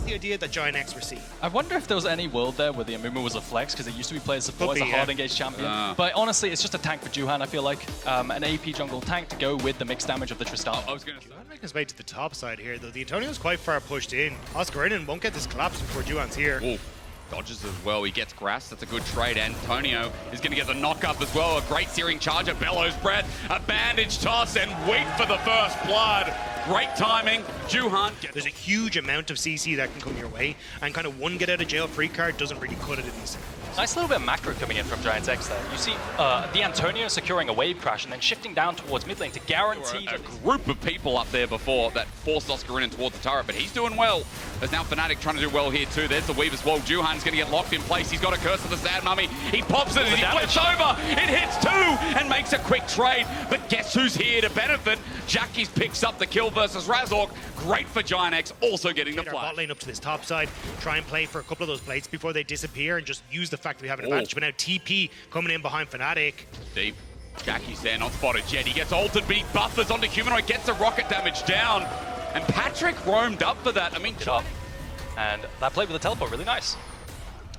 the idea that Giant X were seeing. I wonder if there was any world there where the Amumu was a flex, because it used to be played support as a hard engaged champion. But honestly, it's just a tank for Juhan, I feel like. An AP jungle tank to go with the mixed damage of the Tristana. Juhan making his way to the top side here, though. The Antonio's quite far pushed in. Oscarinin won't get this collapse before Juhan's here. Ooh. Dodges as well, he gets grass, that's a good trade. Antonio is going to get the knock-up as well. A great searing charge, a bellows breath, a bandage toss, and wait for the first blood. Great timing, Juhan. There's a huge amount of CC that can come your way, and kind of one get out of jail free card doesn't really cut it in these scenarios. Nice little bit of macro coming in from Giants X there. You see the Antonio securing a wave crash and then shifting down towards mid lane to guarantee a group of people up there before that forced Oscarinin towards the turret, but he's doing well. There's now Fnatic trying to do well here too. There's the Weaver's Wall. Juhan's going to get locked in place. He's got a curse of the Sad Mummy. He pops it as he flips over. It hits two and makes a quick trade. But guess who's here to benefit? Jackies picks up the kill versus Razork. Great for Giant X, also getting the flash. Bot lane up to this top side. Try and play for a couple of those plates before they disappear and just use the fact that we have an advantage. But now TP coming in behind Fnatic. Deep. Jackie's there, not spotted yet. He gets ulted, but he buffers onto Humanoid, gets the rocket damage down. And Patrick roamed up for that. I mean, and that play with the teleport, really nice.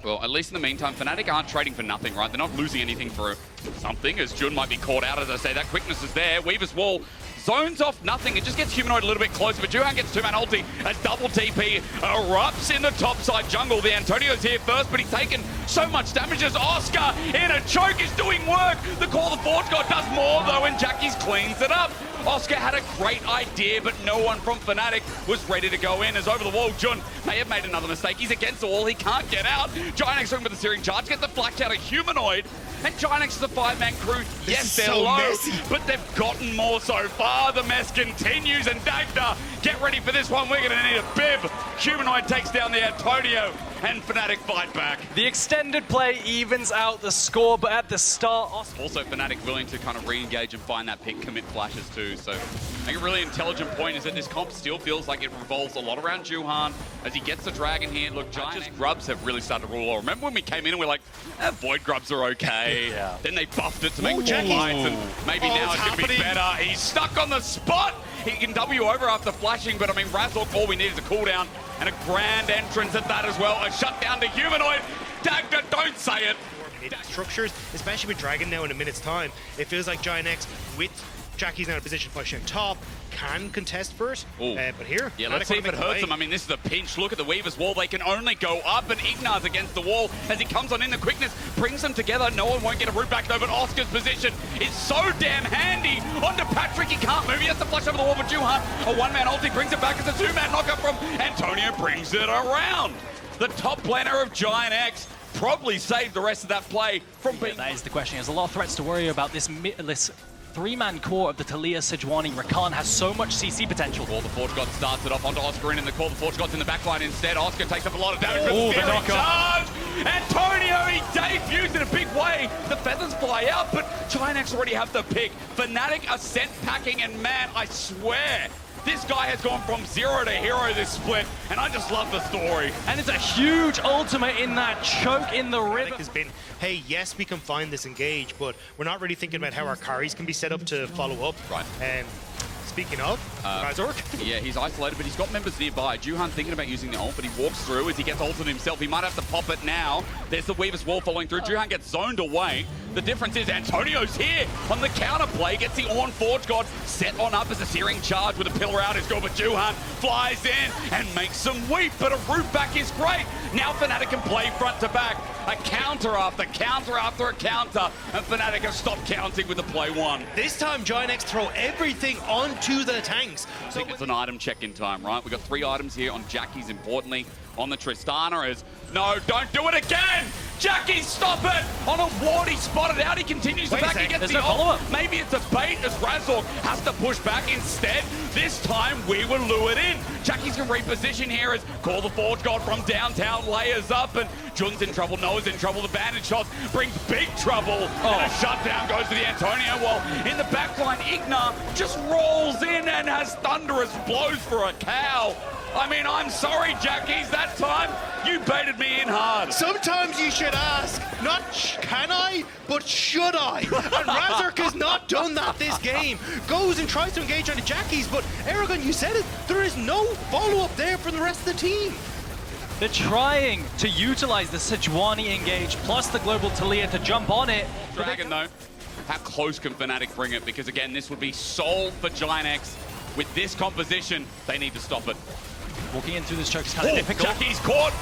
Well, at least in the meantime, Fnatic aren't trading for nothing, right? They're not losing anything for something, as Jun might be caught out, as I say. That quickness is there. Weaver's Wall zones off nothing. It just gets Humanoid a little bit closer, but Juhan gets two-man ulti. A double TP erupts in the topside jungle. The Antonio's here first, but he's taken so much damage as Oscar in a choke is doing work. The Call of the Forge God does more, though, and Jackies cleans it up. Oscar had a great idea, but no one from Fnatic was ready to go in. As over the wall, Jun may have made another mistake. He's against the wall. He can't get out. Giant X looking for the searing charge, gets the flash out of Humanoid. And Giant X is a five-man crew. Yes, they're so low, but they've gotten more so far. The mess continues, and Dagda, get ready for this one. We're going to need a bib. Humanoid takes down the Antonio, and Fnatic fight back. The extended play evens out the score, but at the start... Also, Fnatic willing to kind of re-engage and find that pick, commit flashes too. So I think a really intelligent point is that this comp still feels like it revolves a lot around Juhan as he gets the dragon here. Look, Giant Grubs have really started to rule. Remember when we came in and we're like, Void Grubs are okay. Then they buffed it to make more lights, and maybe now it's going to be better. He's stuck on the spot. He can W over after flashing, but I mean, Razork, all we need is a cooldown and a grand entrance at that as well. A shutdown to Humanoid. Dagda, don't say it. Structures, especially with Dragon now in a minute's time, it feels like Giant X with Jackie's now in a position to push in top, can contest first, but here... Yeah, let's see if it hurts him. I mean, this is a pinch. Look at the Weaver's Wall. They can only go up, and Ignar's against the wall as he comes on in. The quickness brings them together. No one won't get a route back, though, but Oscar's position is so damn handy. Onto Patrick, he can't move. He has to flush over the wall for Juhan. A one-man ulti brings it back as a two-man knockup from Antonio brings it around. The top laner of Giant X probably saved the rest of that play from being... That is the question. There's a lot of threats to worry about. This three-man core of the Talia, Sejuani, Rakan has so much CC potential. Call the Forge God starts it off onto Oscarinin, and the Call the Forge God's in the backline instead. Oscar takes up a lot of damage with the searing charge. Antonio, he debuts in a big way. The feathers fly out, but Giant X already have the pick. Fnatic are scent packing, and man, I swear, this guy has gone from zero to hero this split, and I just love the story. And it's a huge ultimate in that choke in the river. Has been, hey, yes, we can find this engage, but we're not really thinking about how our carries can be set up to follow up. Right. Speaking of, Razork. Yeah, he's isolated, but he's got members nearby. Juhan thinking about using the ult, but he walks through as he gets ulted himself. He might have to pop it now. There's the Weaver's Wall following through. Juhan gets zoned away. The difference is Antonio's here on the counterplay, gets the Ornn Forge God set on up as a searing charge with a pillar out his goal, but Juhan flies in and makes some weep, but a route back is great. Now Fnatic can play front to back. A counter after counter after a counter, and Fnatic have stopped counting with the play one. This time Giant X throw everything onto the tanks. I think it's an item check-in time, right? We've got 3 items here on Jackie's, importantly. On the Tristana is, no, don't do it again! Jackie, stop it! On a ward, he spotted out, he continues to back, he gets the ult. Maybe it's a bait as Razork has to push back instead. This time, we were lured in. Jackie's can reposition here as Call the Forge God from downtown layers up, and Jun's in trouble, Noah's in trouble. The bandage shots brings big trouble, and a shutdown goes to the Antonio, while in the backline, Ignar just rolls in and has thunderous blows for a cow. I mean, I'm sorry, Jackies, that time you baited me in hard. Sometimes you should ask, not can I, but should I? And Razork has not done that this game. Goes and tries to engage on the Jackies, but Aragon, you said it, there is no follow-up there from the rest of the team. They're trying to utilize the Sejuani engage plus the global Talia to jump on it. Dragon, though, how close can Fnatic bring it? Because, again, this would be soul for Giant X. With this composition, they need to stop it. Walking in through this choke is kind of difficult. Jackie's caught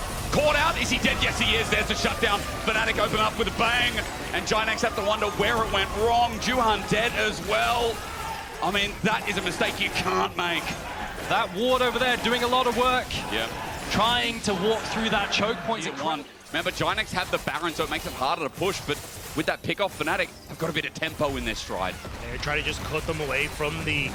out. Is he dead? Yes, he is. There's the shutdown. Fnatic open up with a bang, and Giant X have to wonder where it went wrong. Juhan dead as well. I mean, that is a mistake you can't make. That ward over there doing a lot of work. Yeah. Trying to walk through that choke point. Remember, Giant X have the Baron, so it makes it harder to push, but with that pick off Fnatic, they've got a bit of tempo in their stride. They're trying to just cut them away from the...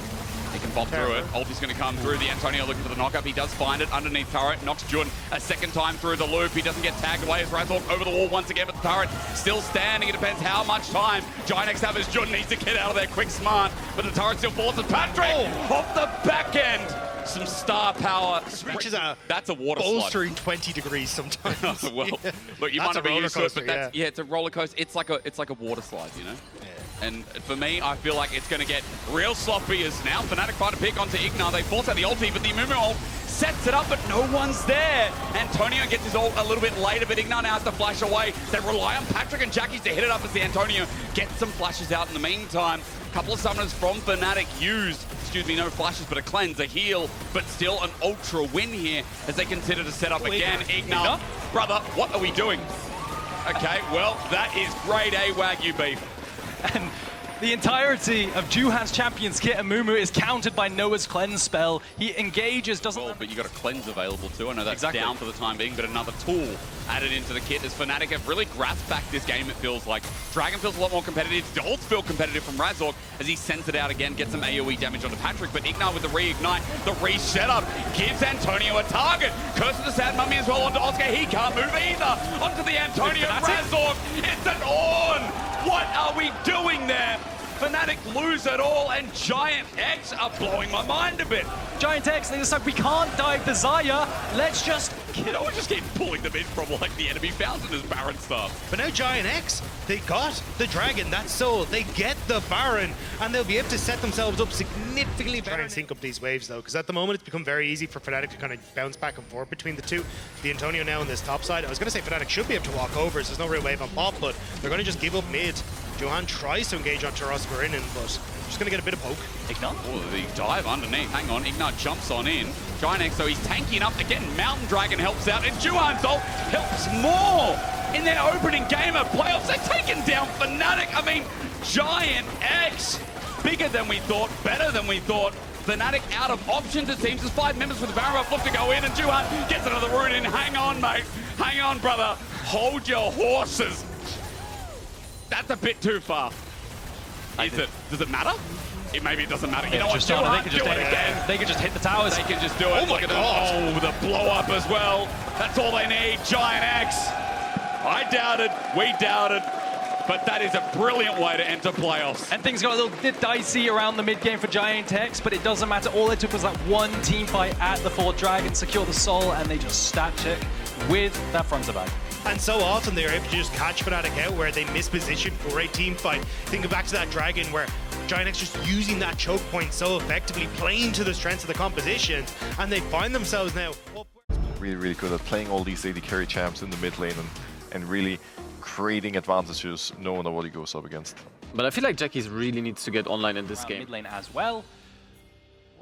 He can bomb through it. Ulti's going to come through. The Antonio looking for the knockup. He does find it underneath turret. Knocks Jun a second time through the loop. He doesn't get tagged away as Razork over the wall once again, but the turret still standing. It depends how much time Giant X have as Jun needs to get out of there quick smart, but the turret still falls to Patrick off the back end. Some star power. That's a water slide. Bolstering 20 degrees sometimes. Well, look, you might not be used to it, but that's, yeah, it's a roller coaster. It's like a water slide, you know? Yeah. And for me, I feel like it's going to get real sloppy as now Fnatic find a pick onto Ignar. They force out the ulti, but the Amumu ult sets it up, but no one's there. Antonio gets his ult a little bit later, but Ignar now has to flash away. They rely on Patrick and Jackie to hit it up as the Antonio gets some flashes out in the meantime. A couple of summoners from Fnatic used, no flashes, but a cleanse, a heal, but still an ultra win here as they consider to set up again. Ignar, brother, what are we doing? Okay, well, that is grade A Wagyu beef. And the entirety of Juhan's Champions kit, Amumu, is countered by Noah's cleanse spell. He engages, doesn't... Well, but you got a cleanse available too. I know that's down for the time being, but another tool added into the kit as Fnatic have really grasped back this game, it feels like. Dragon feels a lot more competitive. The ults feel competitive from Razork as he sends it out again, gets some AoE damage onto Patrick, but Ignar with the reignite, the reset-up, gives Antonio a target. Curse of the Sad Mummy as well onto Oscar. He can't move either. Onto the Antonio. Razork, it's an on! What are we doing there? Fnatic lose it all, and Giant X are blowing my mind a bit. Giant X, they decide we can't dive the Xayah. Let's just... You know, we just keep pulling them in from like the enemy fountain as Baron stuff. But now Giant X, they got the Dragon, that soul. They get the Baron, and they'll be able to set themselves up significantly better. Try and sync up these waves, though, because at the moment it's become very easy for Fnatic to kind of bounce back and forth between the two. The Antonio now on this top side. I was going to say Fnatic should be able to walk over, so there's no real wave on bot, but they're going to just give up mid. Johan tries to engage onto Rosberinen, but just going to get a bit of poke. Ignar? Oh, the dive underneath. Hang on, Ignar jumps on in. Giant X, so he's tanking up again. Mountain Dragon helps out, and Juhan's ult helps more. In their opening game of playoffs, they've taken down Fnatic. I mean, Giant X, bigger than we thought, better than we thought. Fnatic out of options, it seems. There's 5 members with the Baron look to go in, and Juhan gets another rune in. Hang on, mate. Hang on, brother. Hold your horses. That's a bit too far. Does it matter? Maybe it doesn't matter. You know what? They can just do it again. They can just hit the towers. They can just do it. Oh my God. Oh, the blow up as well. That's all they need. Giant X. I doubted. We doubted. But that is a brilliant way to enter playoffs. And things got a little bit dicey around the mid game for Giant X, but it doesn't matter. All it took was that one team fight at the 4th Dragon, secure the soul, and they just stat check with that front to back. And so often they're able to just catch Fnatic out where they miss position for a team fight. Think back to that Dragon where Giant X just using that choke point so effectively, playing to the strengths of the composition, and they find themselves now up. Really, really good at playing all these AD carry champs in the mid lane and really creating advantages no matter what he goes up against. But I feel like Jackie's really needs to get online in this game. Mid lane as well.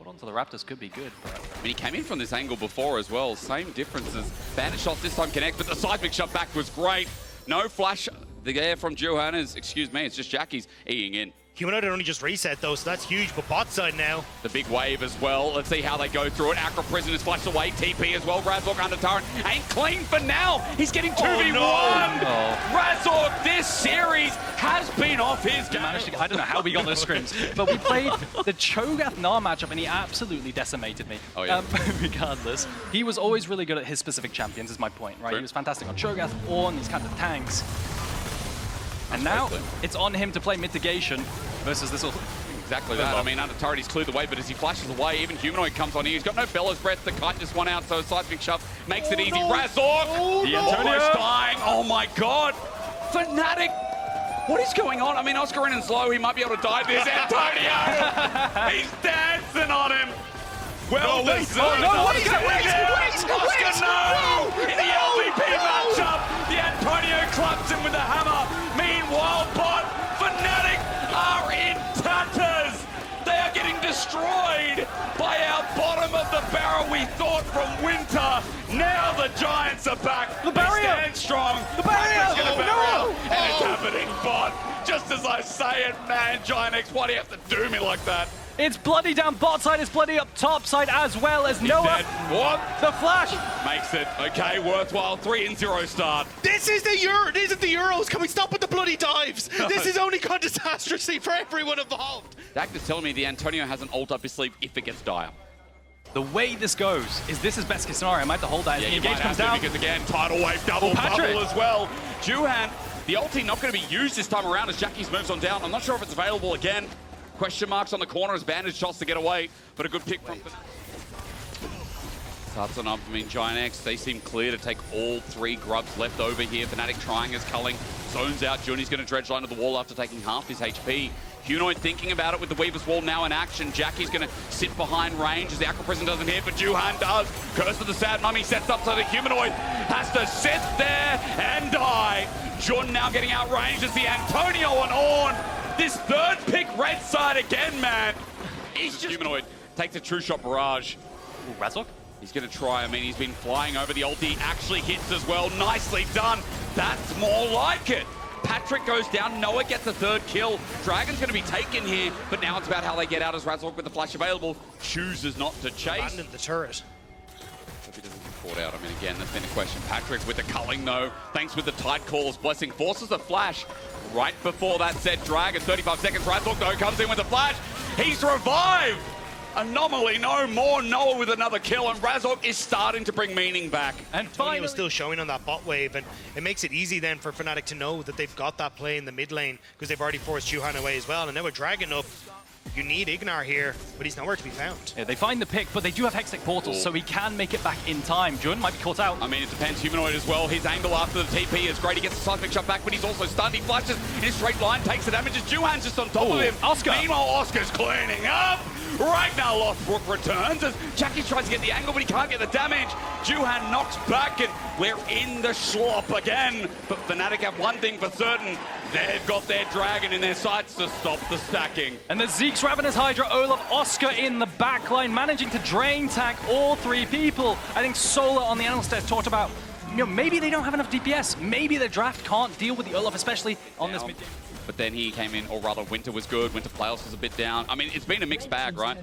Onto the Raptors could be good. But... I mean, he came in from this angle before as well. Same differences. Bandit shots this time connect, but the seismic shot back was great. No flash there from Johannes. Excuse me, it's just Jackie's eating in. Humanoid only just reset though, so that's huge, but bot side now. The big wave as well. Let's see how they go through it. Acro Prison is flashed away. TP as well. Razork under turret. Ain't clean for now. He's getting 2v1. Razork, this series has been off his game. I don't know how we got those scrims, but we played the Cho'Gath Gnar matchup and he absolutely decimated me. Oh, yeah. Regardless, he was always really good at his specific champions, is my point, right? True. He was fantastic on Cho'Gath, Ornn, these kind of tanks. And now it's on him to play mitigation versus this. Exactly that. I mean, under turret, he's cleared the way, but as he flashes away, even Humanoid comes on here. He's got no Bellows Breath to kite this one out, so a seismic shove makes it easy. Razork! The Antonio's dying. Oh my God! Fnatic! What is going on? I mean, Oscarinen's low. He might be able to dive this. Antonio! He's dancing on him! Well deserved. wait, Oscar, no! In the LVP matchup, the Antonio clubs him with a hammer. Meanwhile, Bot, Fnatic are in tatters. They are getting destroyed by our bottom of the barrel we thought from winter. Now the Giants are back. The barrier! They stand strong. The barrier! And it's happening, Bot. Just as I say it, man, Giant X, why do you have to do me like that? It's bloody down bot side, it's bloody up top side as well as Noah. Dead. What? The flash. Makes it, okay, worthwhile. 3-0 start. This is the This is the Euros. Can we stop with the bloody dives? This is only gone disastrously for everyone involved. Dak is telling me the Antonio has an ult up his sleeve if it gets dire. The way this goes is this is best case scenario. I might have to hold that. Yeah, The you might engage comes have to down. because again, tidal wave double Patrick. bubble as well. Juhan, the ulti not going to be used this time around as Jackie's moves on down. I'm not sure if it's available again. Question marks on the corner as bandage shots to get away, but a good pick from starts on up. I mean, Giant X, they seem clear to take all three grubs left over here. Fnatic trying as culling, zones out. Juni's going to dredge line to the wall after taking half his HP. Humanoid thinking about it with the Weaver's Wall now in action. Jackie's going to sit behind range as the Aqua Prison doesn't hit, but Juhan does. Curse of the Sad Mummy sets up so the Humanoid has to sit there and die. Jun now getting outranged as the Antonio on Ornn. This third pick red side again, man. He's just Humanoid takes a true shot barrage. Ooh, Razork? He's going to try. I mean, he's been flying over the ulti. Actually hits as well. Nicely done. That's more like it. Patrick goes down. Noah gets a third kill. Dragon's going to be taken here, but now it's about how they get out as Razork with the flash available chooses not to chase. Abandon the turret. If he doesn't get caught out, I mean, again, that's been a question. Patrick with the culling, though, thanks with the tight calls. Blessing forces the flash. Right before that said Dragon, 35 seconds. Razork, though, comes in with a flash. He's revived. Anomaly, no more. Noah with another kill, and Razork is starting to bring meaning back. And Tony finally, was still showing on that bot wave, and it makes it easy then for Fnatic to know that they've got that play in the mid lane because they've already forced Juhan away as well. And now with Dragon up, you need Ignar here, but he's nowhere to be found. yeah, they find the pick, but they do have Hextech portals, so he can make it back in time. Jun might be caught out. I mean, it depends. Humanoid as well. His angle after the TP is great. He gets the seismic shot back, but he's also stunned. He flashes in a straight line, takes the damage as Juhan's just on top of him. Oscar. Meanwhile, Oscar's cleaning up. Right now, Lothbrok returns as Jackie tries to get the angle, but he can't get the damage. Juhan knocks back, and we're in the slop again. But Fnatic have one thing for certain. They've got their Dragon in their sights to stop the stacking. And the Zeke's Ravenous Hydra, Olaf, Oscar in the backline, managing to drain tank all three people. I think Solar on the analyst desk talked about, you know, maybe they don't have enough DPS. Maybe their draft can't deal with the Olaf, especially on this mid. But then he came in, or rather Winter was good, Winter Playoffs was a bit down. I mean, it's been a mixed bag, right?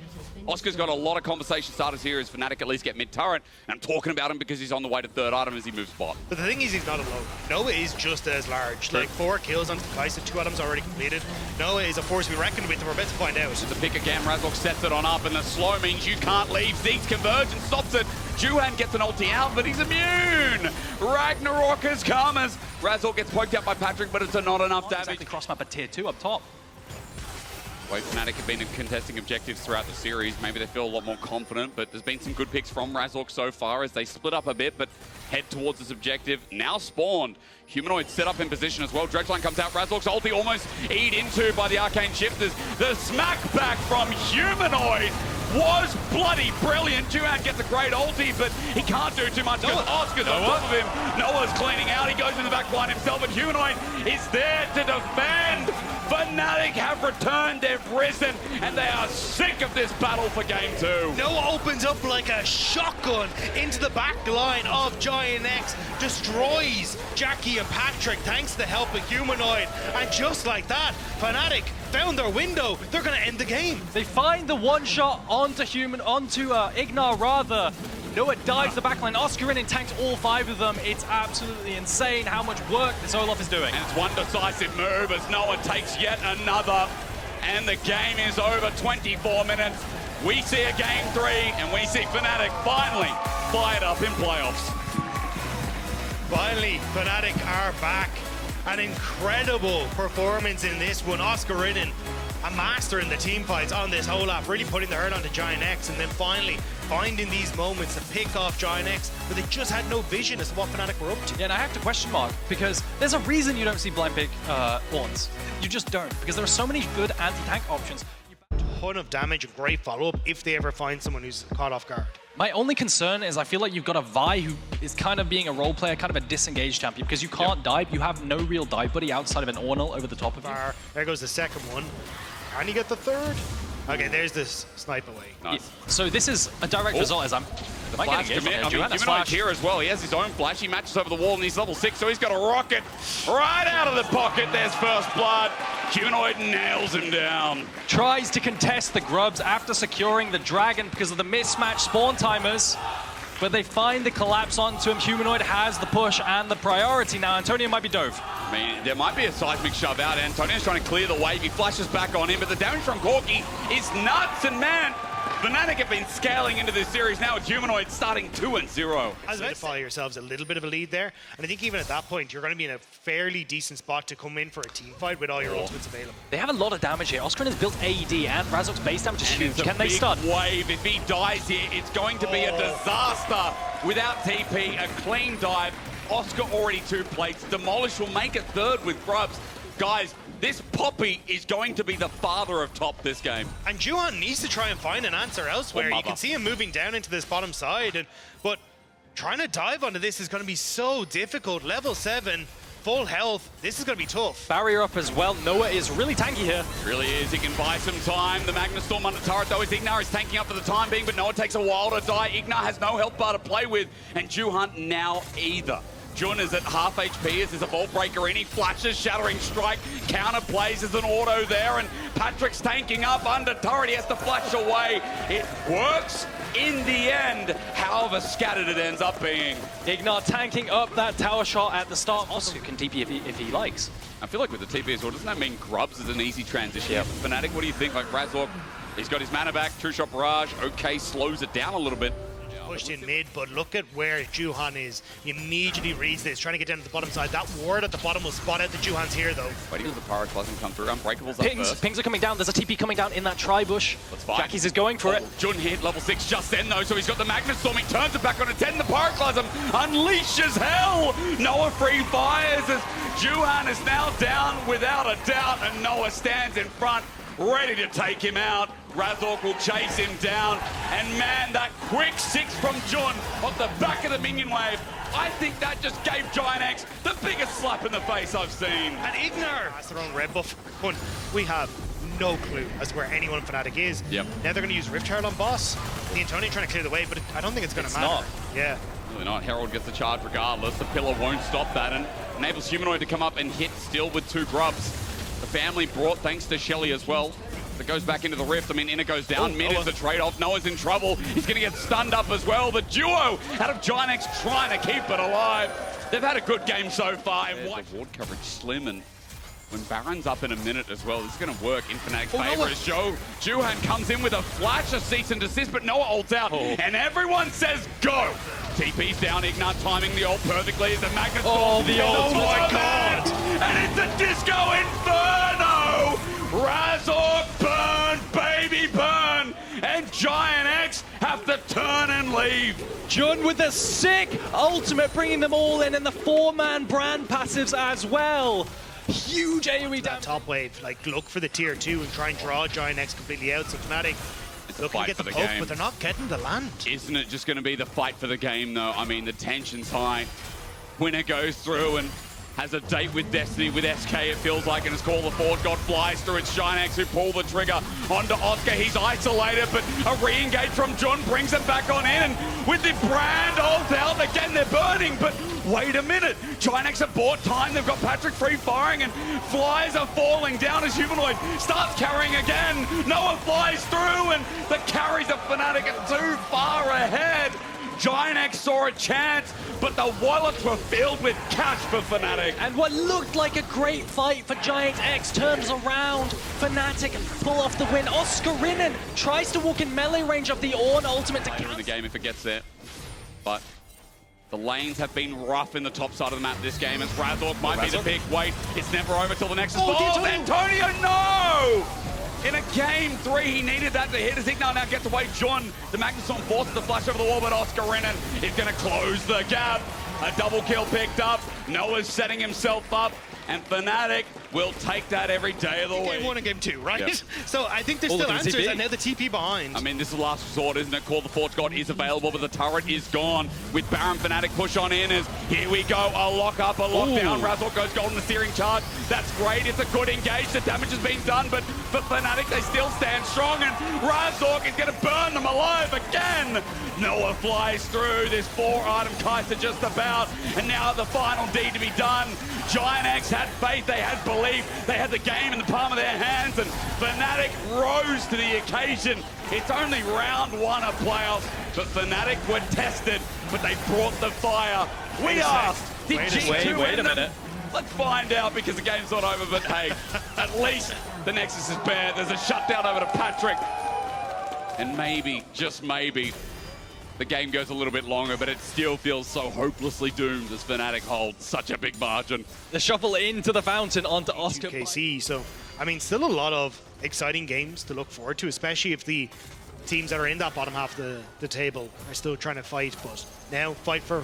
Oscar's got a lot of conversation starters here as Fnatic at least get mid-turret, and I'm talking about him because he's on the way to third item as he moves spot. But the thing is, he's not alone. Noah is just as large. Like 4 kills onto the Kai'Sa, 2 items already completed. Noah is a force to be reckoned with, and we're about to find out. The pick again, Razork sets it on up, and the slow means you can't leave. Zeke's convergence stops it. Juhan gets an ulti out, but he's immune. Ragnarok has come as Razork gets poked out by Patrick, but it's not enough damage. Exactly, cross map at tier 2 up top. Way Fnatic have been contesting objectives throughout the series. Maybe they feel a lot more confident, but there's been some good picks from Razork so far as they split up a bit, but head towards this objective. Now spawned. Humanoid set up in position as well. Dredgeline comes out. Razork's ulti almost eat into by the Arcane Shifters. The smack back from Humanoid was bloody brilliant. Juhan gets a great ulti, but he can't do too much because Oscar's on top of him. Noah's cleaning out. He goes in the back line himself, and Humanoid is there to defend. Fnatic have returned, they've risen, and they are sick of this battle for game 2. Noah opens up like a shotgun into the back line of Giant X, destroys Jackie and Patrick thanks to the help of Humanoid, and just like that, Fnatic found their window. They're going to end the game. They find the one shot onto Ignar rather. Noah dives the backline. Oscar in and tanks all 5 of them. It's absolutely insane how much work this Olaf is doing. And it's one decisive move as Noah takes yet another. And the game is over, 24 minutes. We see a game 3, and we see Fnatic finally fired up in playoffs. Finally, Fnatic are back. An incredible performance in this one. Oscar Ridden, a master in the team fights on this whole lap, really putting the hurt onto Giant X, and then finally finding these moments to pick off Giant X, but they just had no vision as to what Fnatic were up to. Yeah, and I have to question mark, because there's a reason you don't see blind pick Ornns. You just don't, because there are so many good anti-tank options. ton of damage and great follow-up if they ever find someone who's caught off guard. My only concern is I feel like you've got a Vi who is kind of being a role player, kind of a disengaged champion, because you can't dive. You have no real dive buddy outside of an Ornal over the top of you. There goes the second one. Can you get the third? Okay, there's this snipe away. Nice. So this is a direct result as I'm... Flash commit. I mean, Humanoid here as well. He has his own flash. He matches over the wall and he's level 6, so he's got a rocket right out of the pocket. There's first blood. Humanoid nails him down. Tries to contest the grubs after securing the dragon because of the mismatched spawn timers. But they find the collapse onto him. Humanoid has the push and the priority now. Antonio might be dove. I mean, there might be a seismic shove out. Antonio's trying to clear the wave. He flashes back on him, but the damage from Corki is nuts. And man, Fnatic have been scaling into this series now with Humanoid starting 2-0. Solidify yourselves a little bit of a lead there. And I think even at that point, you're going to be in a fairly decent spot to come in for a team fight with all your ultimates available. They have a lot of damage here. Oscarin has built AED and Razor's base damage is huge. Can they big stun? Wave. If he dies here, it's going to be a disaster. Without TP, a clean dive. Oscar already 2 plates. Demolish will make a third with grubs. Guys, this Poppy is going to be the father of top this game. And Juhan needs to try and find an answer elsewhere. You can see him moving down into this bottom side, but trying to dive onto this is going to be so difficult. Level 7, full health. This is going to be tough. Barrier up as well. Noah is really tanky here. Really is. He can buy some time. The Magnus Storm under turret, though, is Ignar is tanking up for the time being, but Noah takes a while to die. Ignar has no health bar to play with, and Juhan now either. Jun is at half HP as there's a Vault Breaker in. He flashes, Shattering Strike, counter plays as an auto there, and Patrick's tanking up under turret. He has to flash away. It works in the end, however scattered it ends up being. Ignar tanking up that tower shot at the start. Oscar can TP if he likes. I feel like with the TP as well, doesn't that mean Grubs is an easy transition for Fnatic? What do you think? Like Razork, he's got his mana back, True Shot Barrage, okay, slows it down a little bit. Pushed in mid, but look at where Juhan is. He immediately reads this, trying to get down to the bottom side. That ward at the bottom will spot out that Juhan's here, though. Waiting for the Pyroclasm come through. Unbreakable's up first. Pings are coming down. There's a TP coming down in that tri-bush. That's fine. Jackie's is going for it. Jun hit level 6 just then, though, so he's got the Magnus Storm. He turns it back on a 10. The Pyroclasm unleashes hell. Noah free fires as Juhan is now down without a doubt, and Noah stands in front, ready to take him out. Razork will chase him down, and man, that quick 6 from Jun off the back of the minion wave, I think that just gave Giant X the biggest slap in the face I've seen. And Ignar has their own red buff. We have no clue as to where anyone in Fnatic is. Yep. Now they're going to use Rift Herald on boss. The Antonio trying to clear the way, but I don't think it's going to matter. not. Yeah. Really not. Herald gets the charge regardless. The pillar won't stop that and enables Humanoid to come up and hit still with 2 grubs. The family brought thanks to Shelly as well. That goes back into the rift. I mean, Inner goes down. Mid is the trade-off. Noah's in trouble. He's going to get stunned up as well. The duo out of Giant X trying to keep it alive. They've had a good game so far. And the ward coverage slim, and when Baron's up in a minute as well, this is going to work in Fnatic's favor as Juhan comes in with a flash of cease and desist, but Noah ults out, and everyone says go. TP's down, Ignar timing the ult perfectly as the Magnus Storm. The ult. Oh my god! And it's a Disco Inferno! Razork burn, baby burn! And Giant X have to turn and leave. Jun with the sick ultimate, bringing them all in, and the 4-man brand passives as well. Huge AoE damage. Top wave, like look for the tier 2 and try and draw Giant X completely out. So Fnatic looking to get the poke, but they're not getting the land. Isn't it just going to be the fight for the game, though? I mean, the tension's high. Winner goes through and has a date with Destiny, with SK, it feels like, and his call the forward god flies through. It's Giant X who pull the trigger onto Oscar. He's isolated, but a re-engage from Jun brings him back on in, and with the brand ult out, again, they're burning, but wait a minute. Giant X have bought time. They've got Patrick free firing, and flies are falling down as Humanoid starts carrying again. Noah flies through, and the carries of Fnatic are too far ahead. Giant X saw a chance, but the wallets were filled with cash for Fnatic. And what looked like a great fight for Giant X turns around. Fnatic pull off the win. Oscarinen tries to walk in melee range of the Ornn ultimate to Later in the game if it gets there. But the lanes have been rough in the top side of the map this game, as Razork might be the pick. Wait, it's never over till the Nexus falls. Antonio, no! In a game 3, he needed that to hit. As Ignar now gets away, Jun, the Magnus Storm forces the flash over the wall, but Oscarinen is going to close the gap. A double kill picked up. Noah's setting himself up. and Fnatic will take that every day of the week. Game 1 and Game 2, right? Yeah. So I think there's All still of the answers, TP. and now the TP behind. I mean, this is the last resort, isn't it? Call the Forge God is available, but the turret is gone. With Baron, Fnatic push on in as here we go. A lock up, a lockdown. Razork goes golden, the searing charge. That's great. It's a good engage. The damage has been done, but for Fnatic, they still stand strong, and Razork is going to burn them alive again. Noah flies through this 4-item Kaiser just about, and now the final deed to be done. Giant X had faith, they had belief, they had the game in the palm of their hands, and Fnatic rose to the occasion. It's only round 1 of playoffs, but Fnatic were tested, but they brought the fire. We asked, did G2 wait a win them? minute. Let's find out, because the game's not over, but hey, at least the Nexus is bare. There's a shutdown over to Patrick. And maybe, just maybe, the game goes a little bit longer, but it still feels so hopelessly doomed as Fnatic hold such a big margin. The shuffle into the fountain onto Oscar. KC, so I mean, still a lot of exciting games to look forward to, especially if the teams that are in that bottom half of the table are still trying to fight. But now, fight for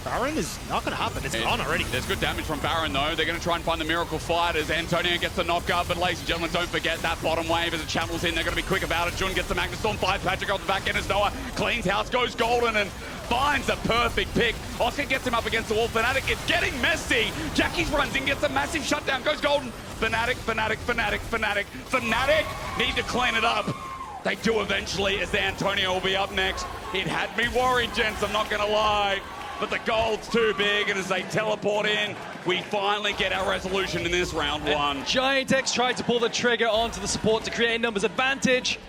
Baron is not going to happen. It's gone already. There's good damage from Baron, though. They're going to try and find the miracle fight as Antonio gets the knockup. But ladies and gentlemen, don't forget that bottom wave as it channels in. They're going to be quick about it. Jun gets the Magnus Storm, finds Patrick off the back end as Noah cleans house, goes golden, and finds a perfect pick. Oscar gets him up against the wall. Fnatic, it's getting messy. Jackie's runs in, gets a massive shutdown, goes golden. Fnatic need to clean it up. They do eventually, as Antonio will be up next. It had me worried, gents, I'm not going to lie. But the gold's too big, and as they teleport in, we finally get our resolution in this round 1. Giant X tried to pull the trigger onto the support to create numbers advantage,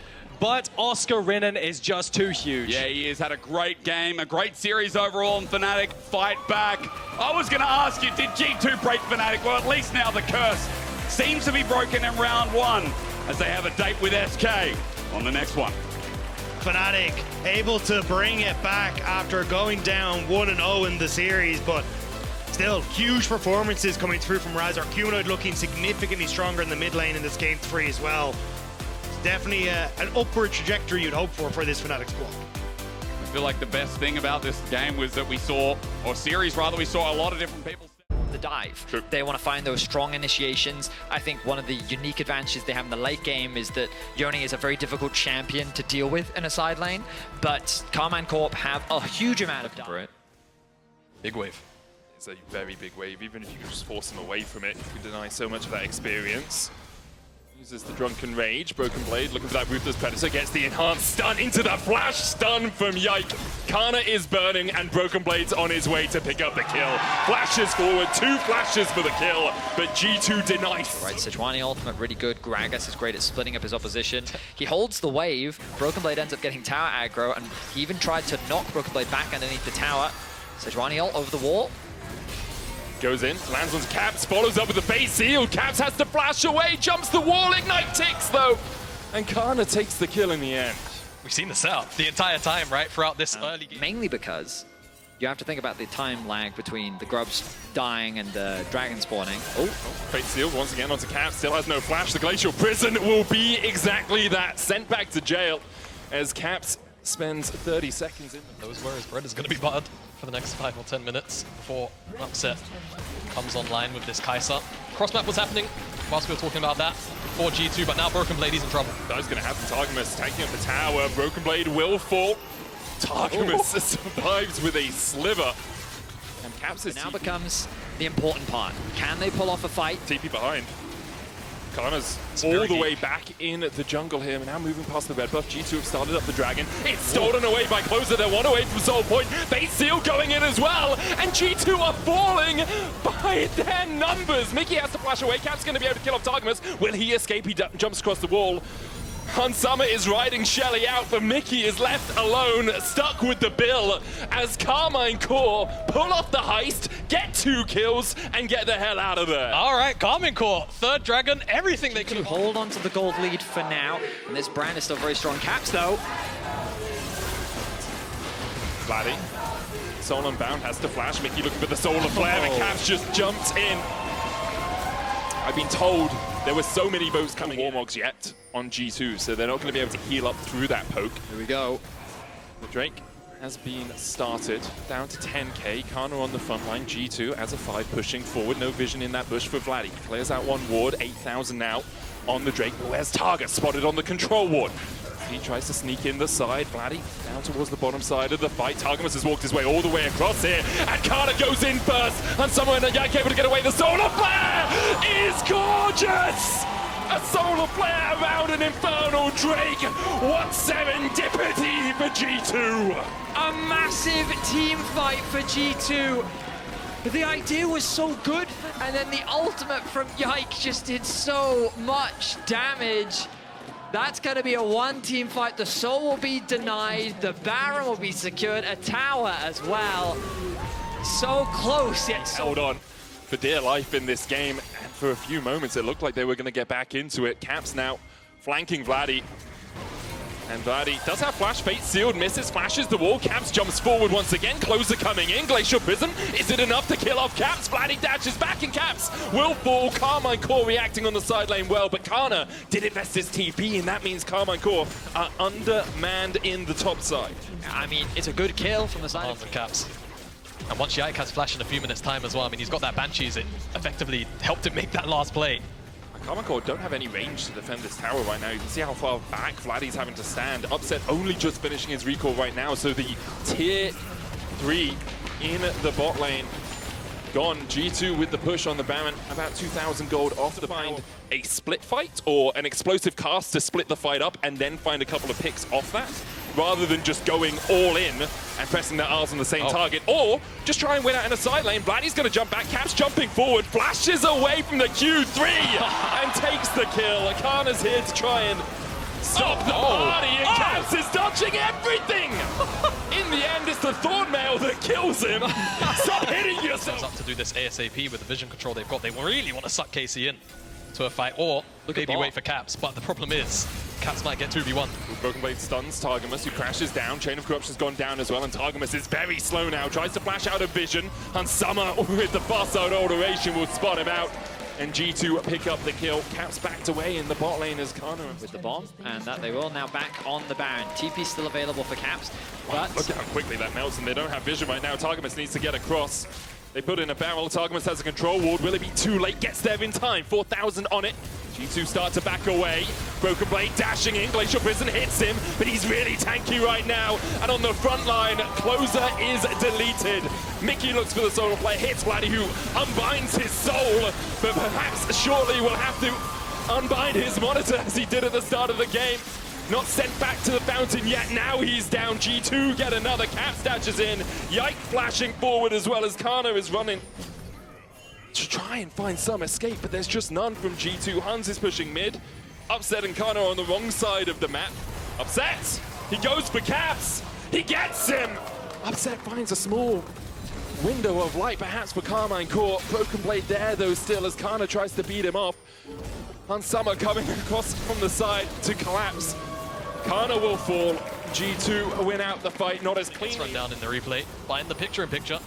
but Oscar Rinnan is just too huge. Yeah, he has had a great game, a great series overall, and Fnatic fight back. I was going to ask you, did G2 break Fnatic? Well, at least now the curse seems to be broken in round 1, as they have a date with SK on the next one. Fnatic able to bring it back after going down 1-0 in the series, but still huge performances coming through from Razork. Humanoid looking significantly stronger in the mid lane in this game 3 as well. It's definitely an upward trajectory you'd hope for this Fnatic squad. I feel like the best thing about this game was that we saw, or series rather, we saw a lot of different people. The dive. True. They want to find those strong initiations. I think one of the unique advantages they have in the late game is that Yoni is a very difficult champion to deal with in a side lane, but Carmine Corp have a huge amount of dive. Big wave. It's a very big wave. Even if you just force him away from it, you can deny so much of that experience. Uses the Drunken Rage. Broken Blade looking for that Ruthless Predator. Gets the enhanced stun into the flash stun from Yike. Kana is burning and Broken Blade's on his way to pick up the kill. Flashes forward, 2 flashes for the kill, but G2 denies. Right, Sejuani ultimate really good. Gragas is great at splitting up his opposition. He holds the wave. Broken Blade ends up getting tower aggro, and he even tried to knock Broken Blade back underneath the tower. Sejuani ult over the wall. Goes in, lands on Caps, follows up with the face seal. Caps has to flash away, jumps the wall, Ignite ticks though. And Kana takes the kill in the end. We've seen the setup the entire time, right, throughout this early game. Mainly because you have to think about the time lag between the grubs dying and the dragon spawning. Oh, Fate Seal once again onto Caps, still has no flash. The Glacial Prison will be exactly that, sent back to jail as Caps spends 30 seconds in them. Knows where his bread is going to be buttered for the next 5 or 10 minutes before Upset comes online with this Kai'Sa. Cross map was happening whilst we were talking about that for G2, but now Broken Blade is in trouble. That's going to happen. Targamas taking up the tower. Broken Blade will fall. Targamas survives with a sliver. And Caps is now becomes the important part. Can they pull off a fight? TP behind. Kana's all the way back in the jungle here, now moving past the red buff. G2 have started up the dragon. It's stolen away by Closer. They're 1 away from Soul Point. Fate Seal going in as well, and G2 are falling by their numbers. Mickey has to flash away. Cap's going to be able to kill off Targamas. Will he escape? He jumps across the wall. Hans Summer is riding Shelly out, but Mickey is left alone, stuck with the bill, as Carmine Core pull off the heist, get 2 kills, and get the hell out of there. All right, Carmine Core, 3rd dragon, everything they can hold on to the gold lead for now, and this brand is still very strong. Caps, though. Vladdy, Soul Unbound has to flash. Mickey looking for the Solar Flare, but Caps just jumped in. I've been told there were so many votes coming Warmogs yet on G2, so they're not going to be able to heal up through that poke. Here we go. The Drake has been started. Down to 10k. Kana on the front line. G2 as a 5 pushing forward. No vision in that bush for Vladdy. Clears out one ward. 8,000 now on the Drake. But where's Targa? Spotted on the control ward. He tries to sneak in the side. Vladdy down towards the bottom side of the fight. Targamas has walked his way all the way across here. And Kana goes in first. And someone Yike able to get away. The solar flare is gorgeous! A solar flare around an infernal Drake. What serendipity for G2! A massive team fight for G2. The idea was so good, and then the ultimate from Yike just did so much damage. That's going to be a one-team fight. The soul will be denied. The Baron will be secured. A tower as well. So close, yet so... Held on for dear life in this game. And for a few moments, it looked like they were going to get back into it. Caps now flanking Vladdy. And Vladdy does have flash, fate sealed, misses, flashes the wall. Caps jumps forward once again. Closer coming in. Glacial Prism. Is it enough to kill off Caps? Vladdy dashes back and Caps will fall. Carmine Core reacting on the side lane well, but Kana did invest his TP, and that means Carmine Core are undermanned in the top side. I mean, it's a good kill from the side of Caps. And once Yike has flash in a few minutes' time as well, I mean, he's got that Banshees. It effectively helped him make that last play. Carmine Core don't have any range to defend this tower right now. You can see how far back Vladdy's having to stand. Upset only just finishing his recall right now, so the tier 3 in the bot lane gone. G2 with the push on the Baron, about 2,000 gold off to find a split fight or an explosive cast to split the fight up and then find a couple of picks off that, rather than just going all in and pressing their R's on the same target, or just try and win out in a side lane. Vladdy's going to jump back, Caps jumping forward, flashes away from the Q3 and takes the kill. Akana's here to try and stop the party, and Caps is dodging everything! In the end, it's the Thorn Mail that kills him. Stop hitting yourself! Up to do this ASAP with the vision control they've got. They really want to suck KC in to a fight, or maybe wait for Caps, but the problem is Caps might get 2v1. Broken Blade stuns Targamas, who crashes down. Chain of Corruption's gone down as well, and Targamas is very slow now. Tries to flash out of vision, and Summer with the far side alteration will spot him out. And G2 pick up the kill. Caps backed away in the bot lane as Kana with the bomb, and that they will now back on the Baron. TP still available for Caps, but look at how quickly that melts, and they don't have vision right now. Targamas needs to get across. They put in a barrel. Targamas has a control ward. Will it be too late? Gets there in time. 4,000 on it. G2 start to back away. Broken Blade dashing in. Glacial Prison hits him, but he's really tanky right now. And on the front line, Closer is deleted. Mickey looks for the solo play, hits Vladdy, who unbinds his soul, but perhaps shortly will have to unbind his monitor as he did at the start of the game. Not sent back to the fountain yet. Now he's down. G2 get another. Caps dashes in. Yike flashing forward as well as Kana is running to try and find some escape, but there's just none from G2. Hans is pushing mid. Upset and Kana on the wrong side of the map. Upset! He goes for Caps! He gets him! Upset finds a small window of light, perhaps for Carmine Core. Broken Blade there, though, still, as Kana tries to beat him off. Hans Summer coming across from the side to collapse. Kana will fall. G2 win out the fight, not as clean. Let's run down in the replay. Find the picture-in-picture.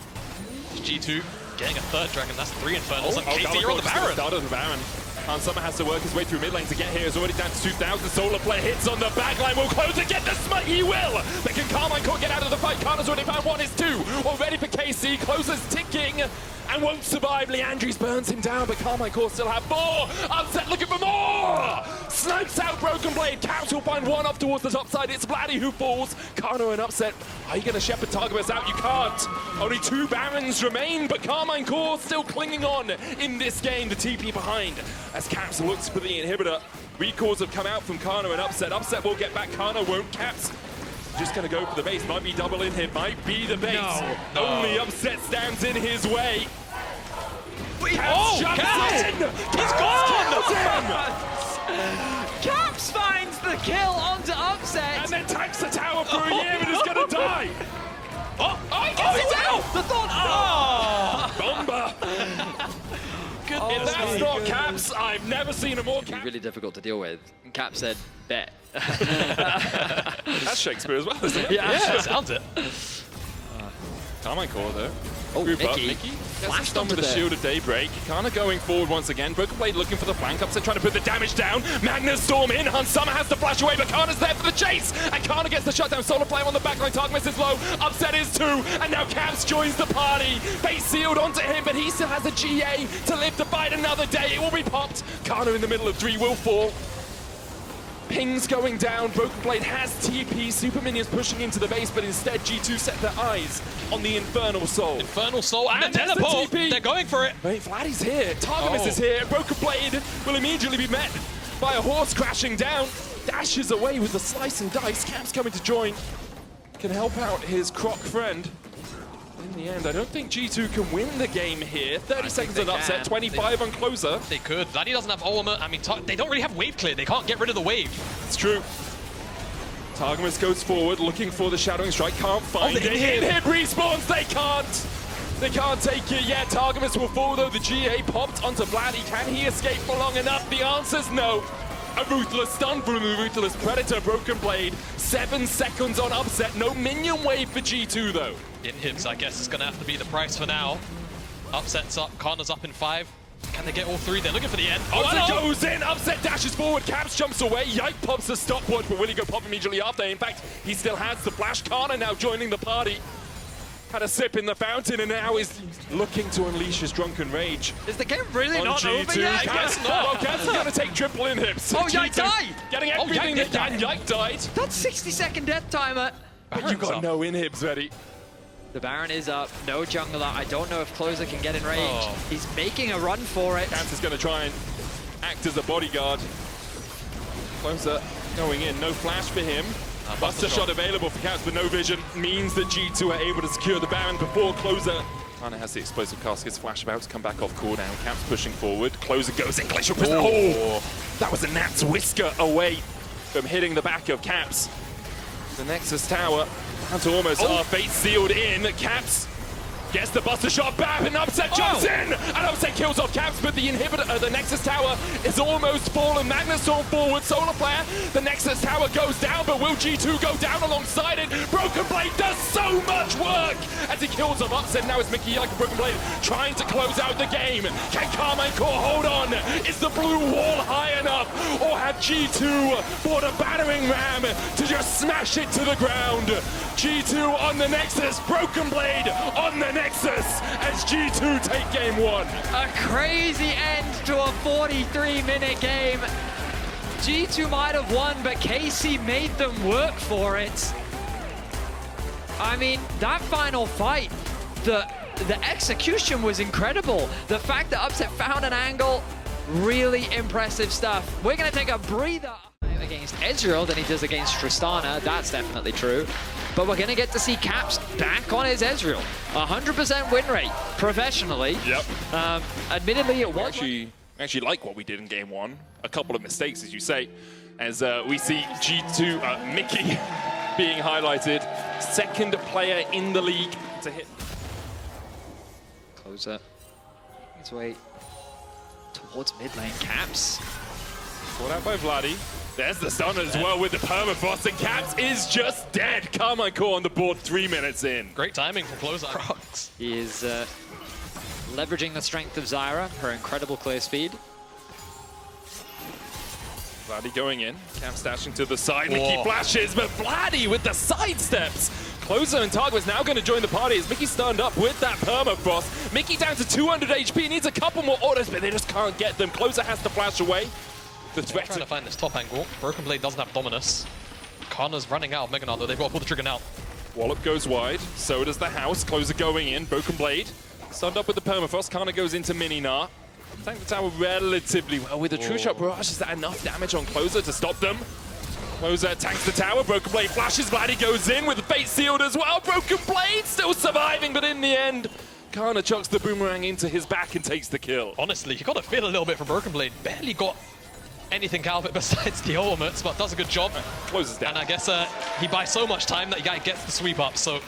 G2 getting a third dragon. That's 3 Infernals. And KC, you're on the Baron. Started the Baron. Hans Summer has to work his way through mid lane to get here. He's already down to 2,000. Solar Flare hits on the back line. Will Closer get the smite? He will! But can Carmine Core get out of the fight? Kana's already found one, is 2. Already for KC. Closer's ticking and won't survive. Leandries burns him down, but Carmine Core still have 4. Upset looking for more! Snipes out Broken Blade. Caps will find one off towards the top side. It's Vladdy who falls. Kana and Upset. Are you going to shepherd Targamas out? You can't. Only 2 Barons remain, but Carmine Core still clinging on in this game. The TP behind as Caps looks for the inhibitor. Recalls have come out from Kana and Upset. Upset will get back. Kana won't. Caps just going to go for the base. Might be double in hit. Might be the base. No. Only Upset stands in his way. Caps jumps in! He's gone! Caps finds the kill onto Upset! And then tanks the tower for a year and is going to die! He gets it out! The thought! Bomber! If that's not Caps, I've never seen a more Caps. Really difficult to deal with. And Caps said, bet. That's Shakespeare as well, isn't it? Yeah, sounds it. Carmine Core though. Oh, Group Mickey. Up. Mickey flashed Done onto with the shield of Daybreak. Kana going forward once again. Broken Blade looking for the flank. Upset trying to put the damage down. Magnus Storm in. Hansama has to flash away, but Kana's there for the chase. And Kana gets the shutdown. Solar Flame on the backline. Targmas is low. Upset is 2. And now Caps joins the party. Base sealed onto him, but he still has a GA to live to fight another day. It will be popped. Kana in the middle of 3 will fall. Pings going down, Broken Blade has TP, Super Minions pushing into the base, but instead G2 set their eyes on the Infernal Soul. Infernal Soul and the there's teleport! TP. They're going for it! Wait, Vladdy's here, Targamas is here, Broken Blade will immediately be met by a horse crashing down, dashes away with the slice and dice, Caps coming to join, can help out his Croc friend. In the end, I don't think G2 can win the game here. 30 seconds on upset, 25 on closer. They could. Vladdy doesn't have ultimate. I mean, they don't really have wave clear. They can't get rid of the wave. It's true. Targamas goes forward, looking for the Shadowing Strike. Can't find it. Inhib respawns. They can't. They can't take it yet. Targamas will fall, though. The GA popped onto Vladdy. Can he escape for long enough? The answer's no. A ruthless stun from the Ruthless Predator. Broken Blade. 7 seconds on upset. No minion wave for G2, though. Inhibs, I guess, is going to have to be the price for now. Upset's up. Kana's up in 5. Can they get all 3? They're looking for the end. Upset goes in. Upset dashes forward. Caps jumps away. Yike pops the stopwatch, but will he go pop immediately after? In fact, he still has the flash. Kana now joining the party. Had a sip in the fountain and now is looking to unleash his drunken rage. Is the game really on not G2. over yet? Caps, well, Caps is going to take triple inhibs. Oh, Yike died! Getting everything that can. Yike died. That's 60-second death timer. But you got no inhibs, Vedi. The Baron is up, no jungler. I don't know if Closer can get in range. Oh. He's making a run for it. Caps is going to try and act as a bodyguard. Closer going in, no flash for him. Buster shot available for Caps, but no vision means that G2 are able to secure the Baron before Closer. Kana has the explosive caskets, flash about to come back off cooldown. Caps pushing forward, Closer goes in, Glacial Prison. Oh, that was a gnat's whisker away from hitting the back of Caps. The Nexus Tower down to almost fate sealed in. Caps gets the Buster shot back, and Upset jumps in, and Upset kills off Caps, but the inhibitor, the Nexus Tower is almost fallen. Magnus Storm forward, Solar Flare, the Nexus Tower goes down, but will G2 go down alongside it? Broken Blade does so much work as he kills off Upset. Now it's Mickey Yike and Broken Blade trying to close out the game. Can Carmine Core hold on? Is the blue wall high enough, or have G2 bought a battering ram to just smash it to the ground? G2 on the Nexus, Broken Blade on the Nexus as G2 take game 1. A crazy end to a 43-minute game. G2 might have won, but KC made them work for it. I mean, that final fight, the execution was incredible. The fact that Upset found an angle, really impressive stuff. We're going to take a breather against Ezreal than he does against Tristana. That's definitely true. But we're going to get to see Caps back on his Ezreal. 100% win rate, professionally. Yep. Admittedly, it was... Actually like what we did in game 1. A couple of mistakes, as you say, as we see G2, Mickey being highlighted. Second player in the league to hit. Closer. His way towards mid lane. Caps. Caught out by Vladdy. There's the stun as well with the permafrost, and Caps is just dead. Carmine Core on the board 3 minutes in. Great timing from Closer. He is leveraging the strength of Zyra, her incredible clear speed. Vladdy going in. Caps dashing to the side. Mickey flashes, but Vladdy with the side steps. Closer and Targwas now going to join the party as Mickey stunned up with that permafrost. Mickey down to 200 HP, needs a couple more autos, but they just can't get them. Closer has to flash away. The threat trying to find this top angle. Broken Blade doesn't have Dominus. Kana's running out of Mega Knight, though. They've got to pull the trigger now. Wallop goes wide, so does the house. Closer going in. Broken Blade stunned up with the permafrost. Kana goes into Mini Gnar. Tank the tower relatively well with a True Shot Barrage. Is that enough damage on Closer to stop them? Closer tanks the tower. Broken Blade flashes. Vladdy goes in with the fate sealed as well. Broken Blade still surviving, but in the end, Kana chucks the boomerang into his back and takes the kill. Honestly, you got to feel a little bit for Broken Blade. Barely got anything out of it besides the ultimates, but does a good job. Closes down. And I guess he buys so much time that he gets the sweep up, so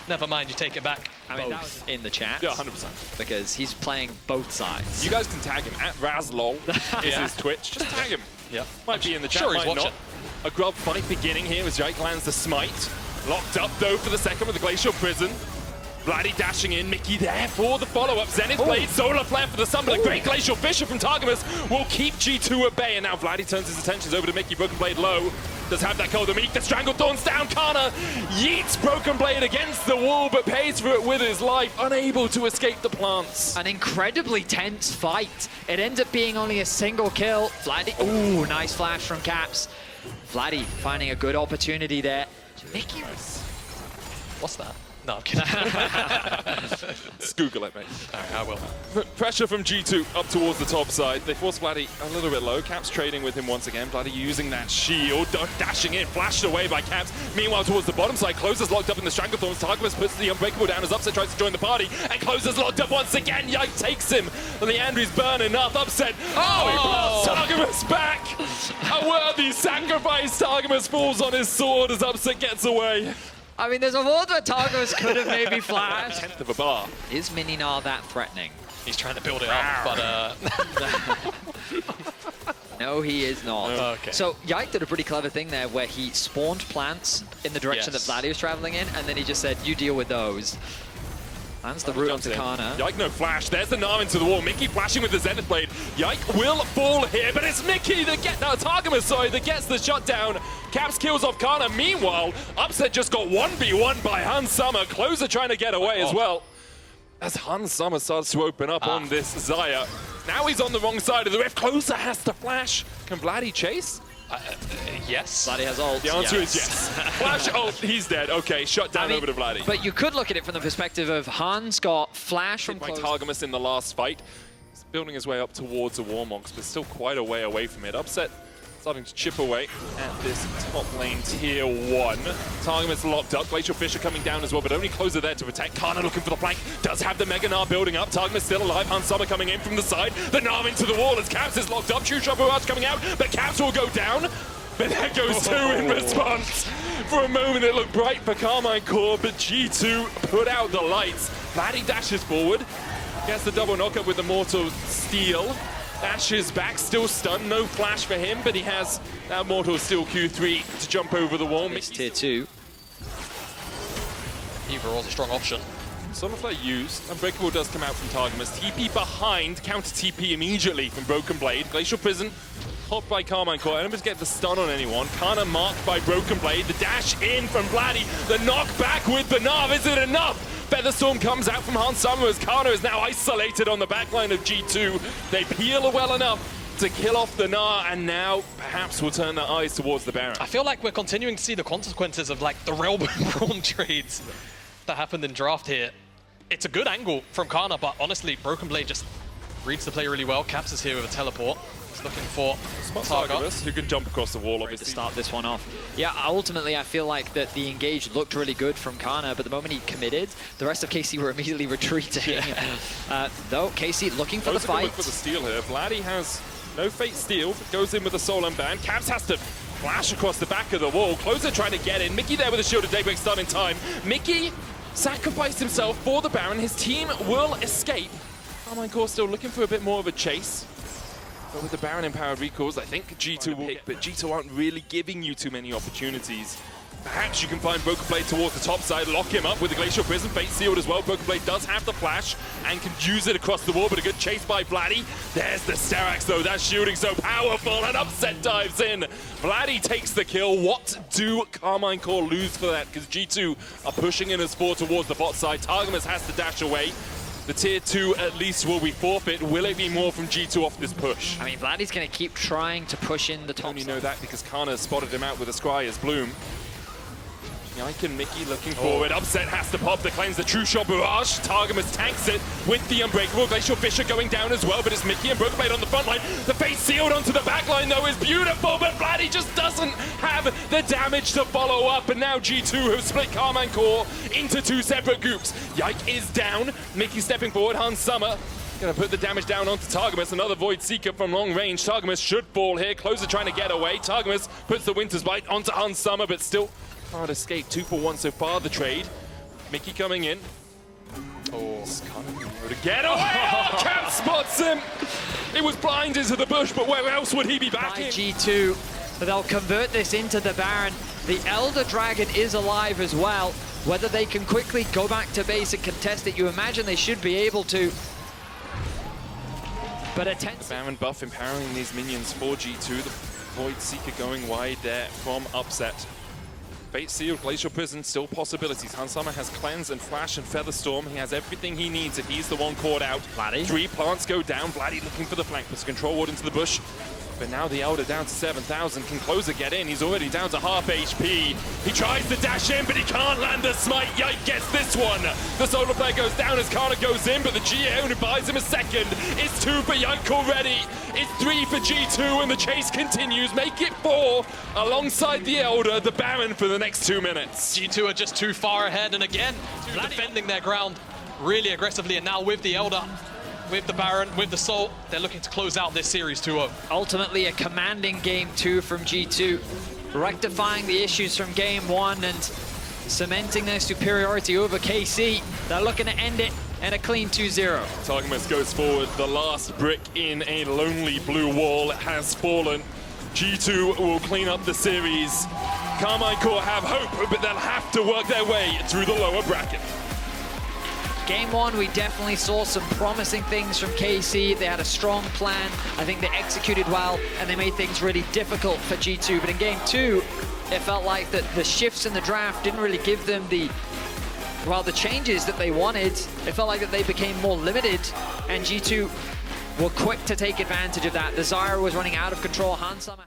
never mind, you take it back. I mean, that was in the chat. Yeah, 100%. Because he's playing both sides. You guys can tag him at Razlol is his Twitch. Just tag him. Yeah. Might be in the chat, sure he's might watching. not. A Grub Phonic beginning here as Jake lands the smite. Locked up though for the second with the Glacial Prison. Vladdy dashing in, Mickey there for the follow-up. Zenith Blade, Solar Flare for the stun, but a great Glacial Fissure from Targamas will keep G2 at bay. And now Vladdy turns his attentions over to Mickey. Broken Blade low. Does have that cold Meek. The Strangled Thorns down. Kana yeets Broken Blade against the wall, but pays for it with his life. Unable to escape the plants. An incredibly tense fight. It ends up being only a single kill. Vladdy, ooh, nice flash from Caps. Vladdy finding a good opportunity there. Mickey. What's that? No, I'm kidding. Just Google it, mate. Alright, I will. Pressure from G2 up towards the top side. They force Vladdy a little bit low. Caps trading with him once again. Vladdy using that shield, dashing in, flashed away by Caps. Meanwhile, towards the bottom side, Closer's locked up in the Stranglethorns. Targamas puts the Unbreakable down as Upset tries to join the party, and Closer's locked up once again. Yike takes him, and the Andrew's burn enough. Upset. Oh, he blasts Targamas back. A worthy sacrifice. Targamas falls on his sword as Upset gets away. I mean, there's a world where Targamas could have maybe flashed. 10th of a bar. Is Mininar that threatening? He's trying to build it up, but No, he is not. Okay. So Yike did a pretty clever thing there where he spawned plants in the direction Yes. that Vladdy was traveling in, and then he just said, you deal with those. Lands the root onto Kana. Yike no flash. There's the Gnar into the wall. Mickey flashing with the Zenith Blade. Yike will fall here, but it's Mickey that Targamas, that gets the shutdown. Caps kills off Kana. Meanwhile, Upset just got 1v1 by Hans Summer. Closer trying to get away as well. As Hans Summer starts to open up on this Xayah. Now he's on the wrong side of the rift. Closer has to flash. Can Vladdy chase? yes. Vladdy has ult. The answer is yes. Flash ult, he's dead. Okay, shut down over to Vladdy. But you could look at it from the perspective of Hans got flash from by close. Targamas in the last fight. He's building his way up towards the Warmonks, but still quite a way away from it. Upset starting to chip away at this top lane tier 1. Targamas locked up. Glacial Fissure coming down as well, but only Closer there to protect. Kana looking for the flank. Does have the Mega Gnar building up. Targamas still alive. Hans Summer coming in from the side. The Gnar into the wall as Caps is locked up. True Shot Barrage coming out, but Caps will go down. But there goes 2 in response. For a moment it looked bright for Carmine Core, but G2 put out the lights. Vladdy dashes forward. Gets the double knockup with the Mortal Steel. Dashes back, still stunned, no flash for him, but he has that Mortal Steel Q3 to jump over the wall. It's tier 2. Overall's a strong option. Solar Flare used. Unbreakable does come out from Targamas. TP behind, counter TP immediately from Broken Blade. Glacial Prison, hopped by Carmine Core. Enemies get the stun on anyone. Kana marked by Broken Blade. The dash in from Vladdy. The knockback with the Nav. Is it enough? Featherstorm comes out from Hans Summer as Kana is now isolated on the backline of G2. They peel well enough to kill off the Gnar, and now perhaps will turn their eyes towards the Baron. I feel like we're continuing to see the consequences of like the Realm Braum trades that happened in draft here. It's a good angle from Kana, but honestly, Broken Blade just reads the play really well. Caps is here with a teleport. He's looking for Targamas, who can jump across the wall, To obviously. start this one off. Yeah, ultimately I feel like that the engage looked really good from Kana, but the moment he committed, the rest of KC were immediately retreating. Though KC looking for the fight. Look for the steal here. Vladdy has no Fate Steal, goes in with a Soul Unbanned. Caps has to flash across the back of the wall. Closer trying to get in. Mickey there with a Shield of Daybreak stun in time. Mickey sacrificed himself for the Baron. His team will escape. Carmine Core still looking for a bit more of a chase. But with the Baron empowered recalls, I think G2 will pick, but G2 aren't really giving you too many opportunities. Perhaps you can find Broken Blade towards the top side, lock him up with the Glacial Prison, Fate Sealed as well. Broken Blade does have the flash and can use it across the wall, but a good chase by Vladdy. There's the Sterax though, that shielding so powerful, and Upset dives in. Vladdy takes the kill. What do Carmine Core lose for that? Because G2 are pushing in as 4 towards the bot side. Targamas has to dash away. The tier 2 at least will be forfeit. Will it be more from G2 off this push? I mean, Vladdy's going to keep trying to push in the top. Only know that because Kana spotted him out with a Scryer's Bloom. Yike and Mickey looking forward. Upset has to pop. That claims the True Shot Barrage. Targamas tanks it with the Unbreakable. Glacial Fissure going down as well, but it's Mickey and Broken Blade on the front line. The face sealed onto the back line though is beautiful, but Vladdy just doesn't have the damage to follow up. And now G2 have split Carmine Core into 2 separate groups. Yike is down. Mickey stepping forward. Hans Summer gonna put the damage down onto Targamas. Another Void Seeker from long range. Targamas should fall here. Closer trying to get away. Targamas puts the Winter's Bite onto Hans Summer, but still can't escape. 2 for 1 so far, the trade. Mickey coming in. Oh, to get away! Oh, Cap spots him! It was blind into the bush, but where else would he be back in? G2, but they'll convert this into the Baron. The Elder Dragon is alive as well. Whether they can quickly go back to base and contest it, you imagine they should be able to. But a tense... The Baron buff empowering these minions for G2. The Void Seeker going wide there from Upset. Fate Sealed, Glacial Prison, still possibilities. Hansama has Cleanse and Flash and Featherstorm. He has everything he needs if he's the one caught out. Vladdy. 3 plants go down. Vladdy looking for the flank, puts Control Ward into the bush. But now the Elder down to 7,000. Can Closer get in? He's already down to half HP. He tries to dash in, but he can't land the smite. Yike gets this one. The Solar Flare goes down as Kana goes in, but the GA only buys him a second. It's 2 for Yike already. It's 3 for G2, and the chase continues. Make it 4 alongside the Elder, the Baron for the next 2 minutes. G2 are just too far ahead, and again, defending their ground really aggressively, and now with the Elder, with the Baron, with the Soul, they're looking to close out this series 2-0. Ultimately, a commanding game 2 from G2, rectifying the issues from game 1 and cementing their superiority over KC. They're looking to end it in a clean 2-0. Targamas goes forward. The last brick in a lonely blue wall has fallen. G2 will clean up the series. Carmine Corp have hope, but they'll have to work their way through the lower bracket. Game 1, we definitely saw some promising things from KC. They had a strong plan. I think they executed well, and they made things really difficult for G2. But in Game 2, it felt like that the shifts in the draft didn't really give them the changes that they wanted. It felt like that they became more limited, and G2 were quick to take advantage of that. The Zyra was running out of control. Hansama